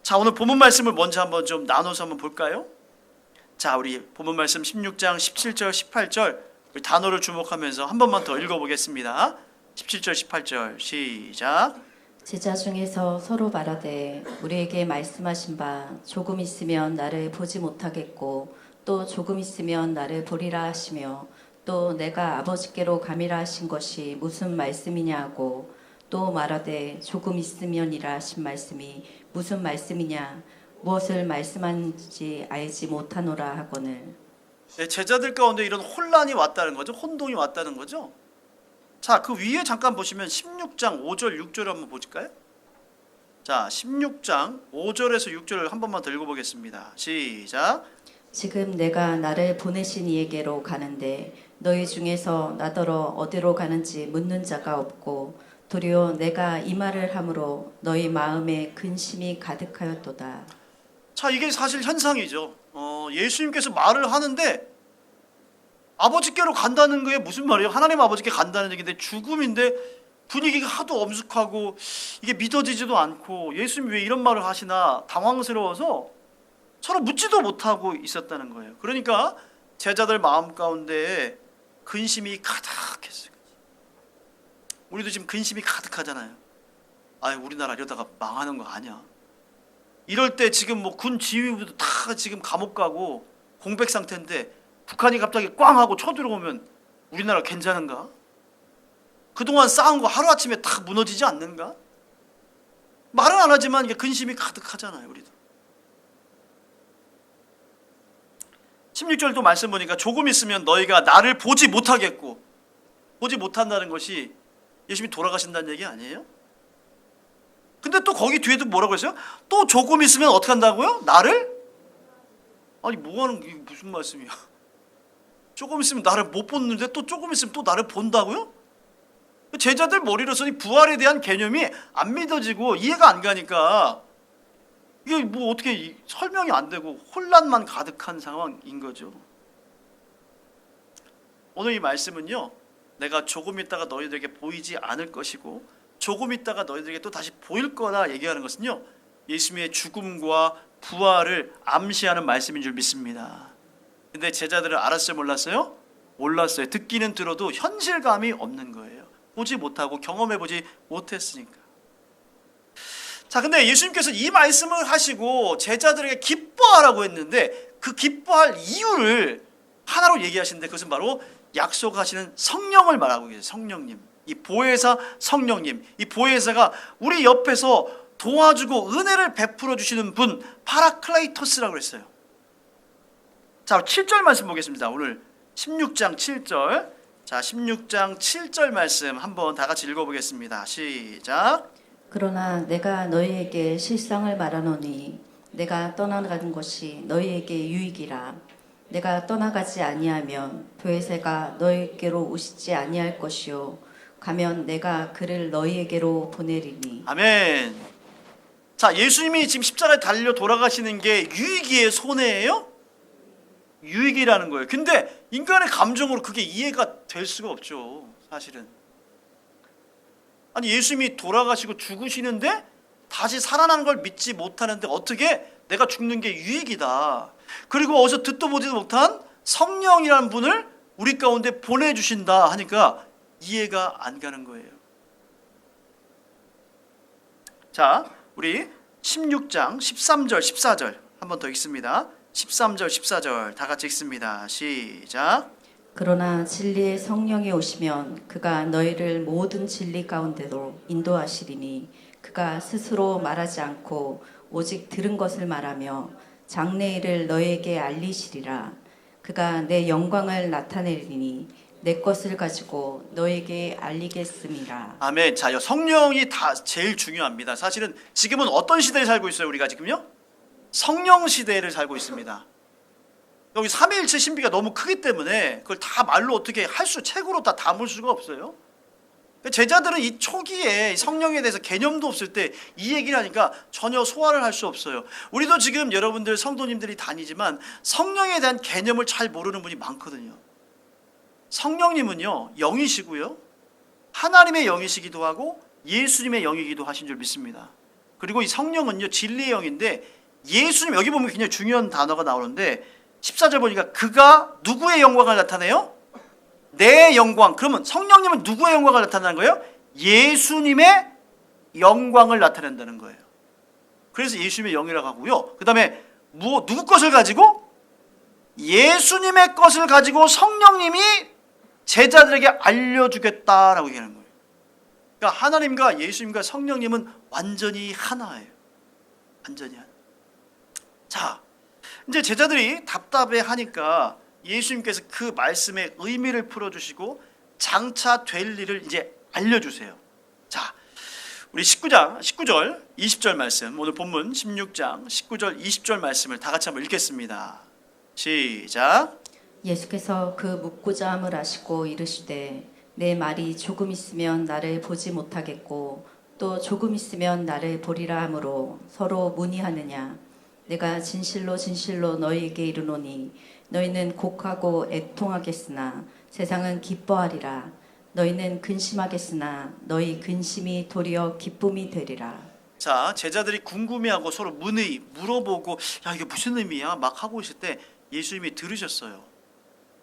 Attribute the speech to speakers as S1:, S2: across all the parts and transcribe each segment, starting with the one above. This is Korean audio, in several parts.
S1: 자, 오늘 본문 말씀을 먼저 한번 좀 나눠서 한번 볼까요? 자, 우리 본문 말씀 16장 17절 18절 우리 단어를 주목하면서 한 번만 더 읽어보겠습니다. 17절 18절 시작.
S2: 제자 중에서 서로 말하되 우리에게 말씀하신 바 조금 있으면 나를 보지 못하겠고 또 조금 있으면 나를 보리라 하시며 또 내가 아버지께로 가미라 하신 것이 무슨 말씀이냐 하고 또 말하되 조금 있으면이라 하신 말씀이 무슨 말씀이냐 무엇을 말씀하는지 알지 못하노라 하거늘.
S1: 네, 제자들 가운데 이런 혼란이 왔다는 거죠. 혼동이 왔다는 거죠. 자, 그 위에 잠깐 보시면 16장 5절 6절 한번 보실까요? 자, 16장 5절에서 6절을 한 번만 더 읽어보겠습니다. 시작.
S2: 지금 내가 나를 보내신 이에게로 가는데 너희 중에서 나더러 어디로 가는지 묻는 자가 없고 도리어 내가 이 말을 함으로 너희 마음에 근심이 가득하였도다.
S1: 자, 이게 사실 현상이죠. 예수님께서 말을 하는데 아버지께로 간다는 게 무슨 말이에요? 하나님 아버지께 간다는 얘기인데 죽음인데 분위기가 하도 엄숙하고 이게 믿어지지도 않고 예수님 왜 이런 말을 하시나 당황스러워서 서로 묻지도 못하고 있었다는 거예요. 그러니까 제자들 마음 가운데 근심이 가득했어요. 우리도 지금 근심이 가득하잖아요. 아, 우리나라 이러다가 망하는 거 아니야. 이럴 때 지금 뭐 군 지휘부도 다 지금 감옥 가고 공백 상태인데 북한이 갑자기 꽝 하고 쳐들어오면 우리나라 괜찮은가? 그동안 쌓은 거 하루아침에 다 무너지지 않는가? 말은 안 하지만 이게 근심이 가득하잖아요, 우리도. 16절도 말씀 보니까 조금 있으면 너희가 나를 보지 못하겠고, 보지 못한다는 것이 예수님이 돌아가신다는 얘기 아니에요? 근데 또 거기 뒤에도 뭐라고 했어요? 또 조금 있으면 어떻게 한다고요? 나를? 아니 뭐하는 이게 무슨 말씀이야? 조금 있으면 나를 못 보는데 또 조금 있으면 또 나를 본다고요? 제자들 머리로서는 부활에 대한 개념이 안 믿어지고 이해가 안 가니까 이게 뭐 어떻게 설명이 안 되고 혼란만 가득한 상황인 거죠. 오늘 이 말씀은요, 내가 조금 있다가 너희들에게 보이지 않을 것이고 조금 있다가 너희들에게 또 다시 보일 거다 얘기하는 것은요, 예수님의 죽음과 부활을 암시하는 말씀인 줄 믿습니다. 근데 제자들은 알았어요, 몰랐어요? 몰랐어요. 듣기는 들어도 현실감이 없는 거예요. 보지 못하고 경험해보지 못했으니까. 자, 근데 예수님께서 이 말씀을 하시고 제자들에게 기뻐하라고 했는데 그 기뻐할 이유를 하나로 얘기하시는데 그것은 바로 약속하시는 성령을 말하고 계세요. 성령님, 이 보혜사 성령님, 이 보혜사가 우리 옆에서 도와주고 은혜를 베풀어 주시는 분, 파라클레이토스라고 했어요. 자, 7절 말씀 보겠습니다. 오늘 16장 7절. 자, 16장 7절 말씀 한번 다 같이 읽어보겠습니다. 시작.
S2: 그러나 내가 너희에게 실상을 말하노니 내가 떠나가는 것이 너희에게 유익이라. 내가 떠나가지 아니하면 보혜사가 너희에게로 오시지 아니할 것이요 가면 내가 그를 너희에게로 보내리니.
S1: 아멘. 자, 예수님이 지금 십자가에 달려 돌아가시는 게 유익이에요, 손해예요? 유익이라는 거예요. 근데 인간의 감정으로 그게 이해가 될 수가 없죠, 사실은. 아니, 예수님이 돌아가시고 죽으시는데 다시 살아나는 걸 믿지 못하는데 어떻게 내가 죽는 게 유익이다. 그리고 어디서 듣도 보지도 못한 성령이라는 분을 우리 가운데 보내주신다 하니까 이해가 안 가는 거예요. 자, 우리 16장 13절 14절 한 번 더 읽습니다. 13절 14절 다 같이 읽습니다. 시작.
S2: 그러나 진리의 성령이 오시면 그가 너희를 모든 진리 가운데로 인도하시리니 그가 스스로 말하지 않고 오직 들은 것을 말하며 장래일을 너희에게 알리시리라. 그가 내 영광을 나타내리니 내 것을 가지고 너희에게 알리겠음이라.
S1: 아멘. 자, 성령이 다 제일 중요합니다. 사실은 지금은 어떤 시대에 살고 있어요? 우리가 지금요? 성령 시대를 살고 있습니다. 여기 삼위일체 신비가 너무 크기 때문에 그걸 다 말로 어떻게 책으로 다 담을 수가 없어요. 제자들은 이 초기에 성령에 대해서 개념도 없을 때 이 얘기를 하니까 전혀 소화를 할 수 없어요. 우리도 지금 여러분들 성도님들이 다니지만 성령에 대한 개념을 잘 모르는 분이 많거든요. 성령님은요, 영이시고요, 하나님의 영이시기도 하고 예수님의 영이기도 하신 줄 믿습니다. 그리고 이 성령은요 진리의 영인데, 예수님 여기 보면 굉장히 중요한 단어가 나오는데 14절 보니까 그가 누구의 영광을 나타내요? 내 영광. 그러면 성령님은 누구의 영광을 나타내는 거예요? 예수님의 영광을 나타낸다는 거예요. 그래서 예수님의 영이라고 하고요. 그 다음에 누구 것을 가지고? 예수님의 것을 가지고 성령님이 제자들에게 알려주겠다라고 얘기하는 거예요. 그러니까 하나님과 예수님과 성령님은 완전히 하나예요. 완전히 하나. 자, 이제 제자들이 답답해하니까 예수님께서 그 말씀의 의미를 풀어주시고 장차 될 일을 이제 알려주세요. 자, 우리 19절 20절 말씀, 오늘 본문 16장 19절 20절 말씀을 다 같이 한번 읽겠습니다. 시작.
S2: 예수께서 그 묻고자 함을 아시고 이르시되 내 말이 조금 있으면 나를 보지 못하겠고 또 조금 있으면 나를 보리라 하므로 서로 문의하느냐. 내가 진실로 진실로 너희에게 이르노니 너희는 곡하고 애통하겠으나 세상은 기뻐하리라. 너희는 근심하겠으나 너희 근심이 도리어 기쁨이 되리라.
S1: 자, 제자들이 궁금해하고 서로 물어보고 야 이게 무슨 의미야 막 하고 있을 때 예수님이 들으셨어요.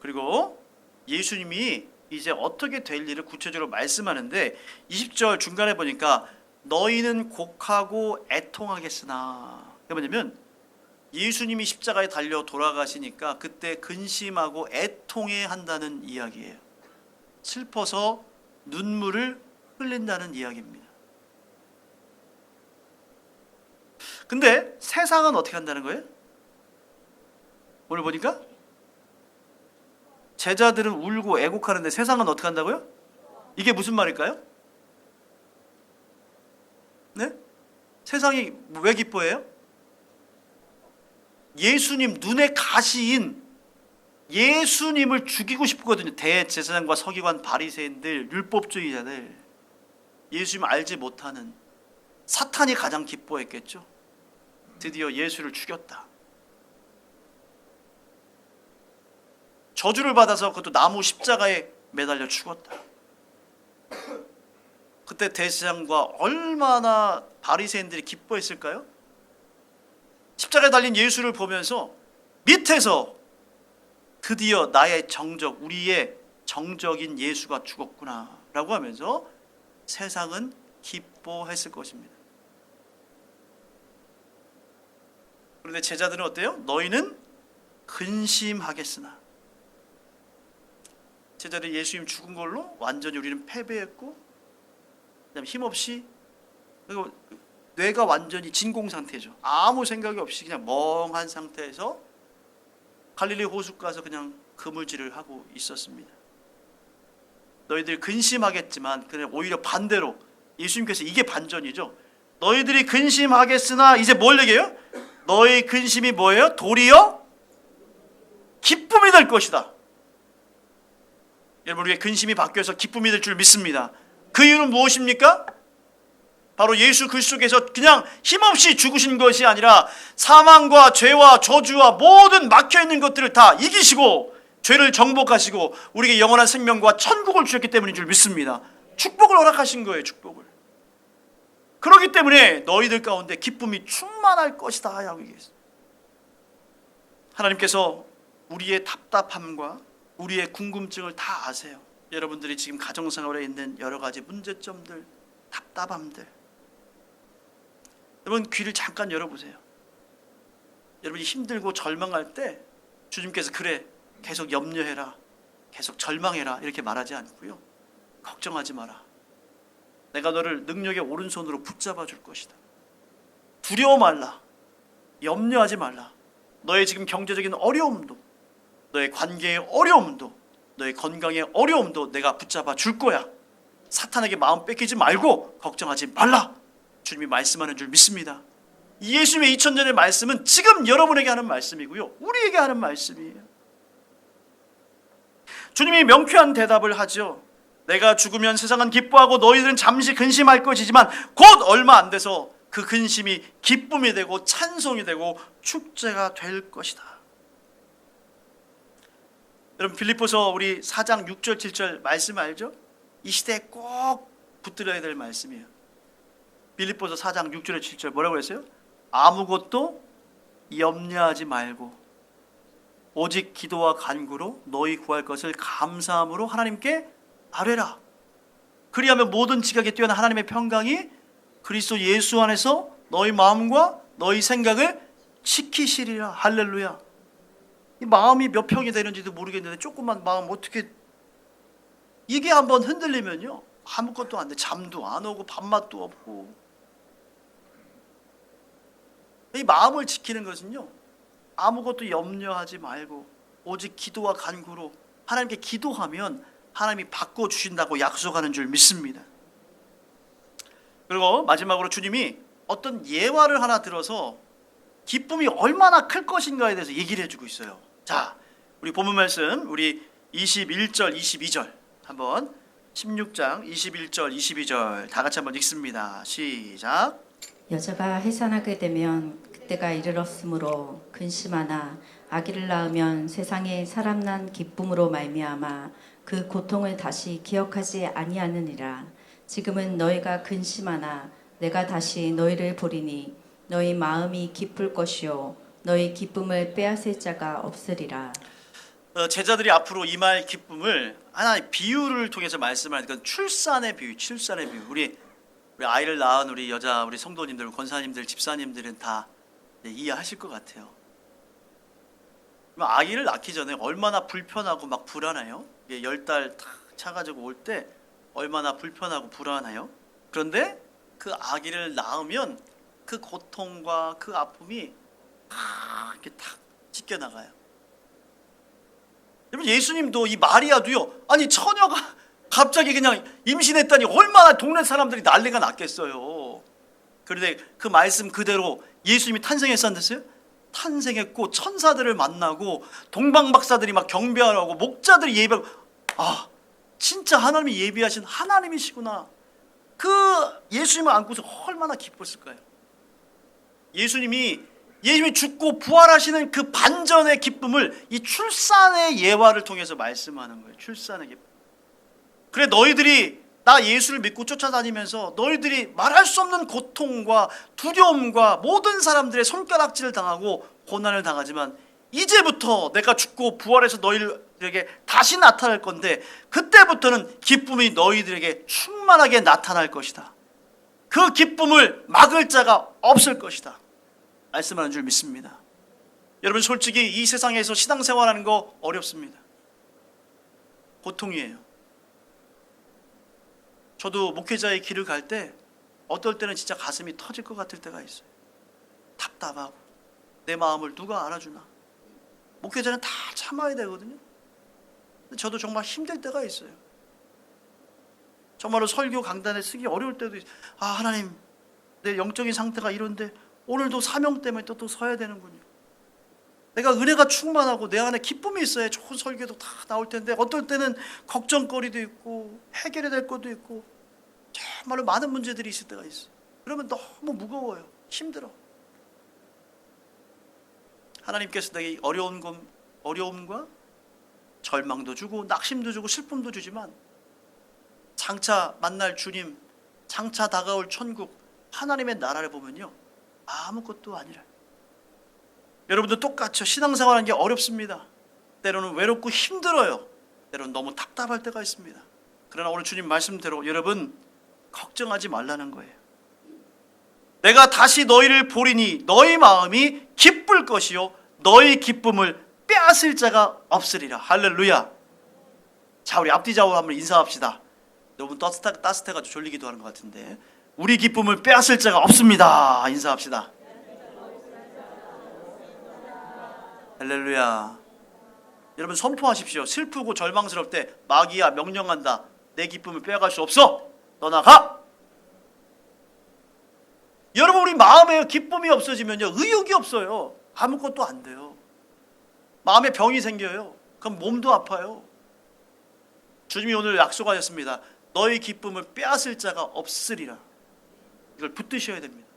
S1: 그리고 예수님이 이제 어떻게 될 일을 구체적으로 말씀하는데 20절 중간에 보니까 너희는 곡하고 애통하겠으나, 그게 뭐냐면 예수님이 십자가에 달려 돌아가시니까 그때 근심하고 애통해 한다는 이야기예요. 슬퍼서 눈물을 흘린다는 이야기입니다. 근데 세상은 어떻게 한다는 거예요? 오늘 보니까 제자들은 울고 애곡하는데 세상은 어떻게 한다고요? 이게 무슨 말일까요? 네? 세상이 왜 기뻐해요? 예수님 눈에 가시인 예수님을 죽이고 싶거든요. 대제사장과 서기관 바리새인들, 율법주의자들, 예수님 알지 못하는 사탄이 가장 기뻐했겠죠. 드디어 예수를 죽였다. 저주를 받아서 그것도 나무 십자가에 매달려 죽었다. 그때 대제사장과 얼마나 바리새인들이 기뻐했을까요? 십자가에 달린 예수를 보면서 밑에서 드디어 나의 정적, 우리의 정적인 예수가 죽었구나 라고 하면서 세상은 기뻐했을 것입니다. 그런데 제자들은 어때요? 너희는 근심하겠으나. 제자들이 예수님 죽은 걸로 완전히 우리는 패배했고, 그다음에 힘없이, 그리고 뇌가 완전히 진공 상태죠. 아무 생각이 없이 그냥 멍한 상태에서 갈릴리 호수 가서 그냥 그물질을 하고 있었습니다. 너희들 근심하겠지만, 그냥 오히려 반대로 예수님께서 이게 반전이죠. 너희들이 근심하겠으나 이제 뭘 얘기해요? 너희 근심이 뭐예요? 도리어 기쁨이 될 것이다. 여러분, 우리의 근심이 바뀌어서 기쁨이 될 줄 믿습니다. 그 이유는 무엇입니까? 바로 예수 그리스도께서 그냥 힘없이 죽으신 것이 아니라 사망과 죄와 저주와 모든 막혀있는 것들을 다 이기시고 죄를 정복하시고 우리에게 영원한 생명과 천국을 주셨기 때문인 줄 믿습니다. 축복을 허락하신 거예요. 축복을. 그렇기 때문에 너희들 가운데 기쁨이 충만할 것이다 라고 얘기했어요. 하나님께서 우리의 답답함과 우리의 궁금증을 다 아세요. 여러분들이 지금 가정생활에 있는 여러 가지 문제점들, 답답함들, 여러분 귀를 잠깐 열어보세요. 여러분이 힘들고 절망할 때 주님께서 그래 계속 염려해라, 계속 절망해라 이렇게 말하지 않고요. 걱정하지 마라. 내가 너를 능력의 오른손으로 붙잡아 줄 것이다. 두려워 말라. 염려하지 말라. 너의 지금 경제적인 어려움도, 너의 관계의 어려움도, 너의 건강의 어려움도 내가 붙잡아 줄 거야. 사탄에게 마음 뺏기지 말고 걱정하지 말라. 주님이 말씀하는 줄 믿습니다. 예수님의 2000년의 말씀은 지금 여러분에게 하는 말씀이고요, 우리에게 하는 말씀이에요. 주님이 명쾌한 대답을 하죠. 내가 죽으면 세상은 기뻐하고 너희들은 잠시 근심할 것이지만 곧 얼마 안 돼서 그 근심이 기쁨이 되고 찬송이 되고 축제가 될 것이다. 여러분, 빌립보서 우리 4장 6절 7절 말씀 알죠? 이 시대에 꼭 붙들어야 될 말씀이에요. 빌립보서 4장 6절에 7절 뭐라고 했어요? 아무것도 염려하지 말고 오직 기도와 간구로 너희 구할 것을 감사함으로 하나님께 아뢰라. 그리하면 모든 지각에 뛰어난 하나님의 평강이 그리스도 예수 안에서 너희 마음과 너희 생각을 지키시리라. 할렐루야. 이 마음이 몇 평이 되는지도 모르겠는데 조금만 마음 어떻게 이게 한번 흔들리면요 아무것도 안 돼. 잠도 안 오고 밥맛도 없고. 이 마음을 지키는 것은요 아무것도 염려하지 말고 오직 기도와 간구로 하나님께 기도하면 하나님이 바꿔주신다고 약속하는 줄 믿습니다. 그리고 마지막으로 주님이 어떤 예화를 하나 들어서 기쁨이 얼마나 클 것인가에 대해서 얘기를 해주고 있어요. 자, 우리 본문 말씀 우리 21절 22절 한번 16장 21절 22절 다 같이 한번 읽습니다. 시작.
S2: 여자가 해산하게 되면 그때가 이르렀으므로 근심하나 아기를 낳으면 세상에 사람 난 기쁨으로 말미암아 그 고통을 다시 기억하지 아니하느니라. 지금은 너희가 근심하나 내가 다시 너희를 보리니 너희 마음이 기쁠 것이요 너희 기쁨을 빼앗을 자가 없으리라.
S1: 제자들이 앞으로 임할 기쁨을 하나의 비유를 통해서 말씀하니까 출산의 비유, 출산의 비유. 우리 아이를 낳은 우리 여자 우리 성도님들, 권사님들, 집사님들은 다 이해하실 것 같아요. 아기를 낳기 전에 얼마나 불편하고 막 불안해요. 10달 딱 차가지고 올 때 얼마나 불편하고 불안해요. 그런데 그 아기를 낳으면 그 고통과 그 아픔이 다 이렇게 탁 찢겨 나가요. 여러분 예수님도 이 마리아도요. 아니 처녀가 갑자기 그냥 임신했다니 얼마나 동네 사람들이 난리가 났겠어요. 그런데 그 말씀 그대로 예수님이 탄생했었는데요. 탄생했고 천사들을 만나고 동방박사들이 막 경배하라고 목자들이 예배하고 아 진짜 하나님이 예비하신 하나님이시구나. 그 예수님을 안고서 얼마나 기뻤을까요? 예수님이 죽고 부활하시는 그 반전의 기쁨을 이 출산의 예화를 통해서 말씀하는 거예요. 출산의 기쁨. 그래 너희들이 나 예수를 믿고 쫓아다니면서 너희들이 말할 수 없는 고통과 두려움과 모든 사람들의 손가락질을 당하고 고난을 당하지만 이제부터 내가 죽고 부활해서 너희들에게 다시 나타날 건데 그때부터는 기쁨이 너희들에게 충만하게 나타날 것이다. 그 기쁨을 막을 자가 없을 것이다. 말씀하는 줄 믿습니다. 여러분 솔직히 이 세상에서 신앙생활하는 거 어렵습니다. 고통이에요. 저도 목회자의 길을 갈 때 어떨 때는 진짜 가슴이 터질 것 같을 때가 있어요. 답답하고 내 마음을 누가 알아주나. 목회자는 다 참아야 되거든요. 근데 저도 정말 힘들 때가 있어요. 정말로 설교 강단에 쓰기 어려울 때도 있어요. 아 하나님 내 영적인 상태가 이런데 오늘도 사명 때문에 또 서야 되는군요. 내가 은혜가 충만하고 내 안에 기쁨이 있어야 좋은 설교도 다 나올 텐데 어떨 때는 걱정거리도 있고 해결해야 될 것도 있고 정말로 많은 문제들이 있을 때가 있어요. 그러면 너무 무거워요. 힘들어. 하나님께서 내게 어려움과 절망도 주고 낙심도 주고 슬픔도 주지만 장차 만날 주님, 장차 다가올 천국 하나님의 나라를 보면요 아무것도 아니라. 여러분도 똑같죠. 신앙생활하는 게 어렵습니다. 때로는 외롭고 힘들어요. 때로는 너무 답답할 때가 있습니다. 그러나 오늘 주님 말씀대로 여러분 걱정하지 말라는 거예요. 내가 다시 너희를 보리니 너희 마음이 기쁠 것이요 너희 기쁨을 빼앗을 자가 없으리라. 할렐루야. 자 우리 앞뒤 좌우로 한번 인사합시다. 너무 따뜻해가지고 졸리기도 하는 것 같은데 우리 기쁨을 빼앗을 자가 없습니다. 인사합시다. 할렐루야. 여러분 선포하십시오. 슬프고 절망스러울 때 마귀야 명령한다. 내 기쁨을 빼앗을 수 없어. 떠나가. 여러분 우리 마음에 기쁨이 없어지면요 의욕이 없어요. 아무것도 안 돼요. 마음에 병이 생겨요. 그럼 몸도 아파요. 주님이 오늘 약속하셨습니다. 너희 기쁨을 빼앗을 자가 없으리라. 이걸 붙드셔야 됩니다.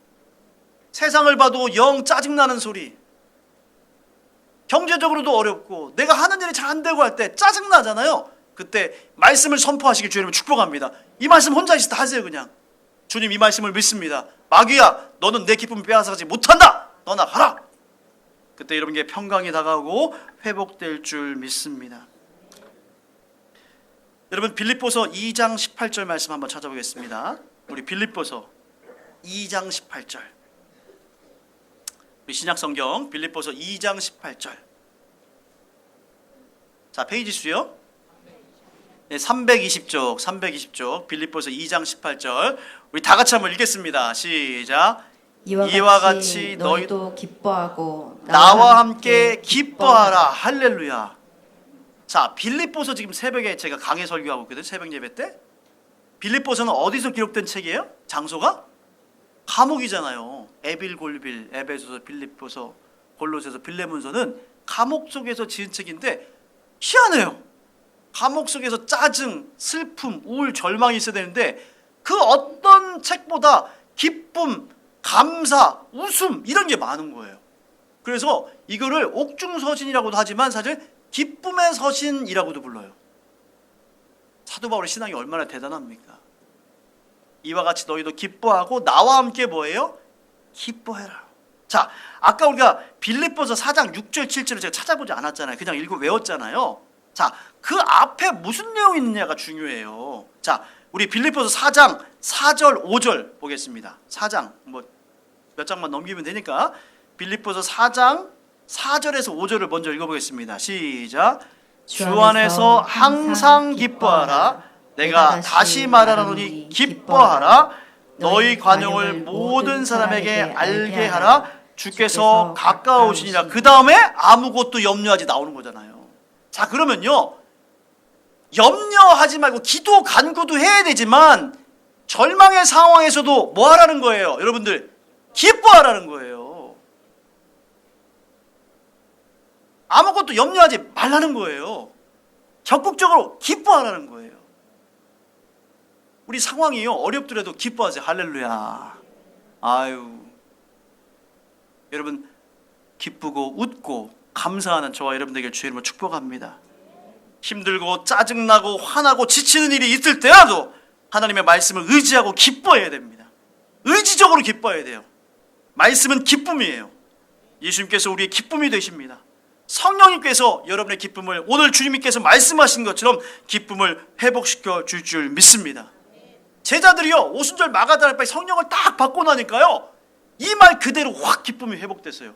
S1: 세상을 봐도 영 짜증나는 소리, 경제적으로도 어렵고 내가 하는 일이 잘 안 되고 할 때 짜증나잖아요. 그때 말씀을 선포하시길 주님 축복합니다. 이 말씀 혼자 있을 때 하세요. 그냥 주님 이 말씀을 믿습니다. 마귀야, 너는 내 기쁨을 빼앗아가지 못한다. 너나 가라. 그때 여러분에게 평강이 다가오고 회복될 줄 믿습니다. 여러분 빌립보서 2장 18절 말씀 한번 찾아보겠습니다. 우리 빌립보서 2장 18절. 우리 신약성경 빌립보서 2장 18절. 자, 페이지 수요. 네, 320쪽, 320쪽. 빌립보서 2장 18절. 우리 다 같이 한번 읽겠습니다. 시작. 이와 같이
S2: 너희도 기뻐하고
S1: 나와 함께 기뻐하라. 할렐루야. 자, 빌립보서 지금 새벽에 제가 강해 설교하고 있거든요. 새벽 예배 때. 빌립보서는 어디서 기록된 책이에요? 장소가? 감옥이잖아요. 에빌, 골빌, 에베소서, 빌립보서, 골로새서, 빌레몬서는 감옥 속에서 지은 책인데 희한해요. 감옥 속에서 짜증, 슬픔, 우울, 절망이 있어야 되는데 그 어떤 책보다 기쁨, 감사, 웃음 이런 게 많은 거예요. 그래서 이거를 옥중서신이라고도 하지만 사실 기쁨의 서신이라고도 불러요. 사도 바울의 신앙이 얼마나 대단합니까? 이와 같이 너희도 기뻐하고 나와 함께 뭐예요? 기뻐해라. 자, 아까 우리가 빌립보서 4장 6절 7절을 제가 찾아보지 않았잖아요. 그냥 읽고 외웠잖아요. 자, 그 앞에 무슨 내용이 있느냐가 중요해요. 자, 우리 빌립보서 4장 4절 5절 보겠습니다. 4장 몇 장만 넘기면 되니까 빌립보서 4장 4절에서 5절을 먼저 읽어보겠습니다. 시작. 주 안에서 항상 기뻐하라. 내가 다시 말하노니 기뻐하라. 너희 관용을 모든 사람에게 알게 하라. 주께서 가까우시니라. 그 다음에 아무것도 염려하지 나오는 거잖아요. 자, 그러면요, 염려하지 말고 기도 간구도 해야 되지만 절망의 상황에서도 뭐 하라는 거예요? 여러분들 기뻐하라는 거예요. 아무것도 염려하지 말라는 거예요. 적극적으로 기뻐하라는 거예요. 우리 상황이요 어렵더라도 기뻐하세요. 할렐루야. 아유, 여러분 기쁘고 웃고 감사하는 저와 여러분들에게 주의 이름으로 축복합니다. 힘들고 짜증나고 화나고 지치는 일이 있을 때라도 하나님의 말씀을 의지하고 기뻐해야 됩니다. 의지적으로 기뻐해야 돼요. 말씀은 기쁨이에요. 예수님께서 우리의 기쁨이 되십니다. 성령님께서 여러분의 기쁨을 오늘 주님께서 말씀하신 것처럼 기쁨을 회복시켜 줄 줄 믿습니다. 제자들이요 오순절 마가다락방에 성령을 딱 받고 나니까요 이 말 그대로 확 기쁨이 회복됐어요.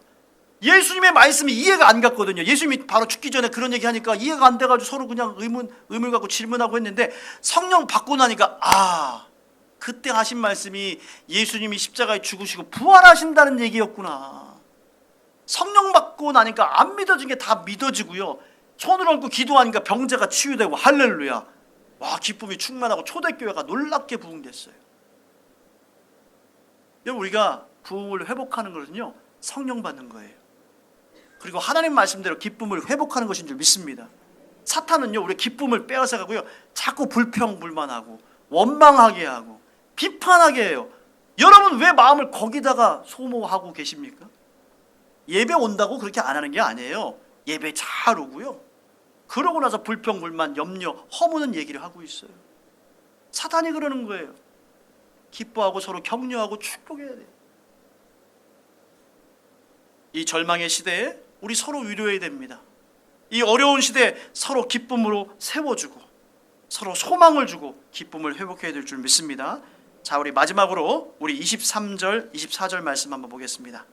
S1: 예수님의 말씀이 이해가 안 갔거든요. 예수님이 바로 죽기 전에 그런 얘기 하니까 이해가 안 돼가지고 서로 그냥 의문 갖고 질문하고 했는데 성령 받고 나니까 그때 하신 말씀이 예수님이 십자가에 죽으시고 부활하신다는 얘기였구나. 성령 받고 나니까 안 믿어진 게 다 믿어지고요. 손을 얹고 기도하니까 병자가 치유되고 할렐루야. 와, 기쁨이 충만하고 초대교회가 놀랍게 부흥됐어요. 여러분, 우리가 부흥을 회복하는 것은요 성령 받는 거예요. 그리고 하나님 말씀대로 기쁨을 회복하는 것인 줄 믿습니다. 사탄은요 우리 기쁨을 빼앗아가고요 자꾸 불평불만하고 원망하게 하고 비판하게 해요. 여러분 왜 마음을 거기다가 소모하고 계십니까? 예배 온다고 그렇게 안 하는 게 아니에요. 예배 잘 오고요. 그러고 나서 불평불만, 염려, 허무는 얘기를 하고 있어요. 사탄이 그러는 거예요. 기뻐하고 서로 격려하고 축복해야 돼요. 이 절망의 시대에 우리 서로 위로해야 됩니다. 이 어려운 시대에 서로 기쁨으로 세워주고 서로 소망을 주고 기쁨을 회복해야 될 줄 믿습니다. 자, 우리 마지막으로 우리 23절, 24절 말씀 한번 보겠습니다.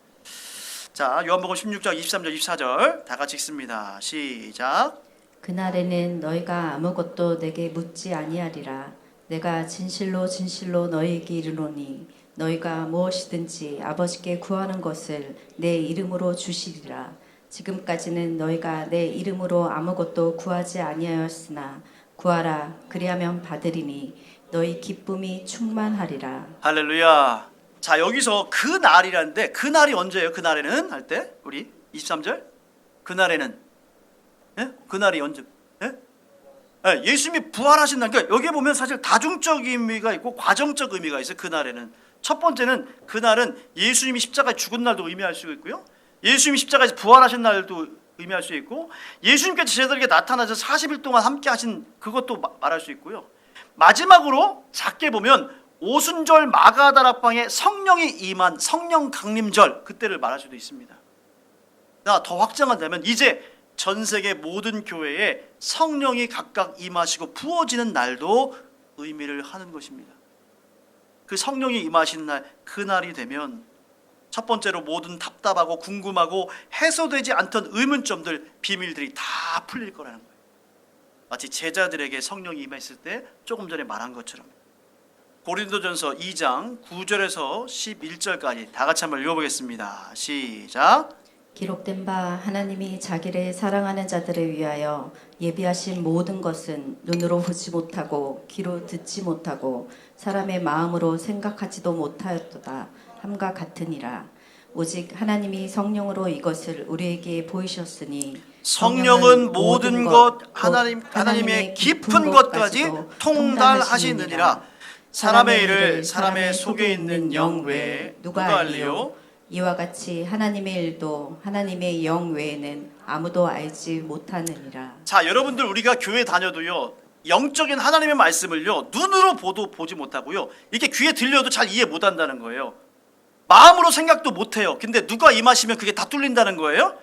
S1: 자, 요한복음 16장 23절, 24절 다 같이 읽습니다. 시작.
S2: 그날에는 너희가 아무것도 내게 묻지 아니하리라. 내가 진실로 진실로 너희에게 이르노니 너희가 무엇이든지 아버지께 구하는 것을 내 이름으로 주시리라. 지금까지는 너희가 내 이름으로 아무것도 구하지 아니하였으나 구하라 그리하면 받으리니 너희 기쁨이 충만하리라.
S1: 할렐루야. 자, 여기서 그 날이라는데 그 날이 언제예요? 그 날에는 할 때 우리 23절 그 날에는 그 날이 언제? 예수님이 부활하신 날. 그러니까 여기에 보면 사실 다중적 의미가 있고 과정적 의미가 있어요. 그 날에는 첫 번째는 그 날은 예수님이 십자가에 죽은 날도 의미할 수 있고요. 예수님이 십자가에서 부활하신 날도 의미할 수 있고 예수님께서 제자들에게 나타나서 40일 동안 함께 하신 그것도 말할 수 있고요. 마지막으로 작게 보면 오순절 마가다락방에 성령이 임한 성령 강림절, 그때를 말할 수도 있습니다. 더 확장한다면 이제 전 세계 모든 교회에 성령이 각각 임하시고 부어지는 날도 의미를 하는 것입니다. 그 성령이 임하시는 날, 그날이 되면 첫 번째로 모든 답답하고 궁금하고 해소되지 않던 의문점들, 비밀들이 다 풀릴 거라는 거예요. 마치 제자들에게 성령이 임했을 때 조금 전에 말한 것처럼. 고린도전서 2장 9절에서 11절까지 다 같이 한번 읽어보겠습니다. 시작.
S2: 기록된 바 하나님이 자기를 사랑하는 자들을 위하여 예비하신 모든 것은 눈으로 보지 못하고 귀로 듣지 못하고 사람의 마음으로 생각하지도 못하였도다 함과 같으니라. 오직 하나님이 성령으로 이것을 우리에게 보이셨으니
S1: 성령은 모든 것 하나님의 깊은 것까지 통달하시느니라. 사람의 일을 사람의 속에 있는 영 외에 누가 알리요?
S2: 이와 같이 하나님의 일도 하나님의 영 외에는 아무도 알지 못하느니라.
S1: 자, 여러분들 우리가 교회 다녀도요, 영적인 하나님의 말씀을요 눈으로 보도 보지 못하고요, 이렇게 귀에 들려도 잘 이해 못한다는 거예요. 마음으로 생각도 못해요. 근데 누가 임하시면 그게 다 뚫린다는 거예요.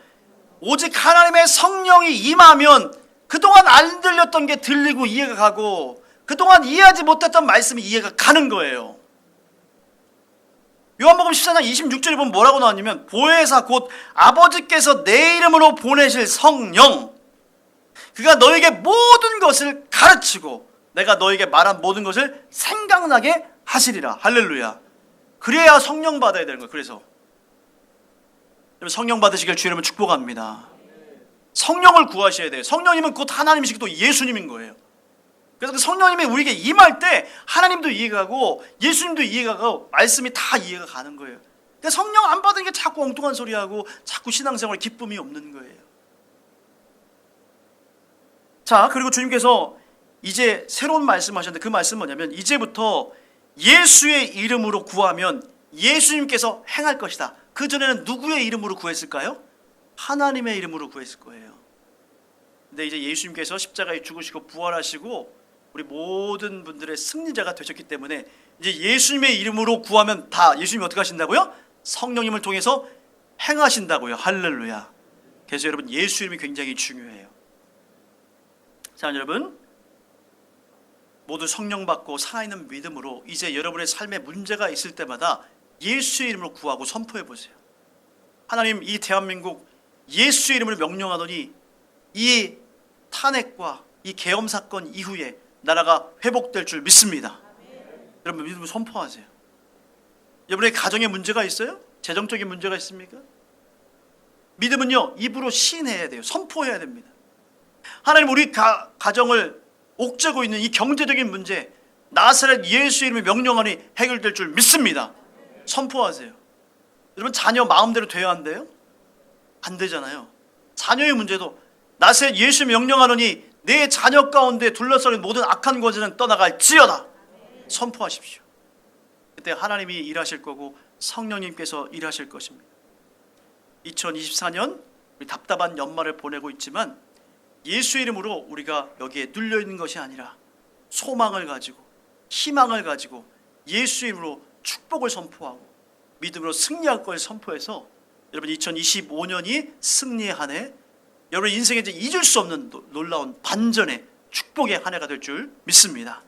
S1: 오직 하나님의 성령이 임하면 그동안 안 들렸던 게 들리고 이해가 가고, 그동안 이해하지 못했던 말씀이 이해가 가는 거예요. 요한복음 14장 26절에 보면 뭐라고 나왔냐면, 보혜사 곧 아버지께서 내 이름으로 보내실 성령, 그가 너에게 모든 것을 가르치고 내가 너에게 말한 모든 것을 생각나게 하시리라. 할렐루야. 그래야 성령 받아야 되는 거예요. 그래서 성령 받으시길 주 이름으로 축복합니다. 성령을 구하셔야 돼요. 성령님은 곧 하나님이시고 또 예수님인 거예요. 그래서 그 성령님이 우리에게 임할 때 하나님도 이해가 가고 예수님도 이해가 가고 말씀이 다 이해가 가는 거예요. 근데 성령 안 받은 게 자꾸 엉뚱한 소리하고 자꾸 신앙생활에 기쁨이 없는 거예요. 자, 그리고 주님께서 이제 새로운 말씀하셨는데, 그 말씀은 뭐냐면, 이제부터 예수의 이름으로 구하면 예수님께서 행할 것이다. 그전에는 누구의 이름으로 구했을까요? 하나님의 이름으로 구했을 거예요. 근데 이제 예수님께서 십자가에 죽으시고 부활하시고 우리 모든 분들의 승리자가 되셨기 때문에 이제 예수님의 이름으로 구하면 다 예수님이 어떻게 하신다고요? 성령님을 통해서 행하신다고요. 할렐루야. 그래서 여러분, 예수 이름이 굉장히 중요해요. 자, 여러분, 모두 성령 받고 살아있는 믿음으로 이제 여러분의 삶에 문제가 있을 때마다 예수의 이름으로 구하고 선포해 보세요. 하나님, 이 대한민국 예수의 이름을 명령하더니 이 탄핵과 이 계엄 사건 이후에 나라가 회복될 줄 믿습니다. 여러분, 믿음으로 선포하세요. 여러분의 가정에 문제가 있어요? 재정적인 문제가 있습니까? 믿음은요, 입으로 시인해야 돼요. 선포해야 됩니다. 하나님, 우리 가정을 옥죄고 있는 이 경제적인 문제, 나사렛 예수 이름의 명령하니 해결될 줄 믿습니다. 선포하세요. 여러분, 자녀 마음대로 돼야 한대요? 안 되잖아요. 자녀의 문제도 나사렛 예수 명령하노니 내 자녀 가운데 둘러싸인 모든 악한 권세는 떠나갈지어다. 선포하십시오. 그때 하나님이 일하실 거고 성령님께서 일하실 것입니다. 2024년 우리 답답한 연말을 보내고 있지만 예수 이름으로 우리가 여기에 눌려 있는 것이 아니라 소망을 가지고 희망을 가지고 예수 이름으로 축복을 선포하고 믿음으로 승리할 걸 선포해서 여러분, 2025년이 승리의 한 해, 여러분 인생에 이제 잊을 수 없는 놀라운 반전의 축복의 한 해가 될 줄 믿습니다.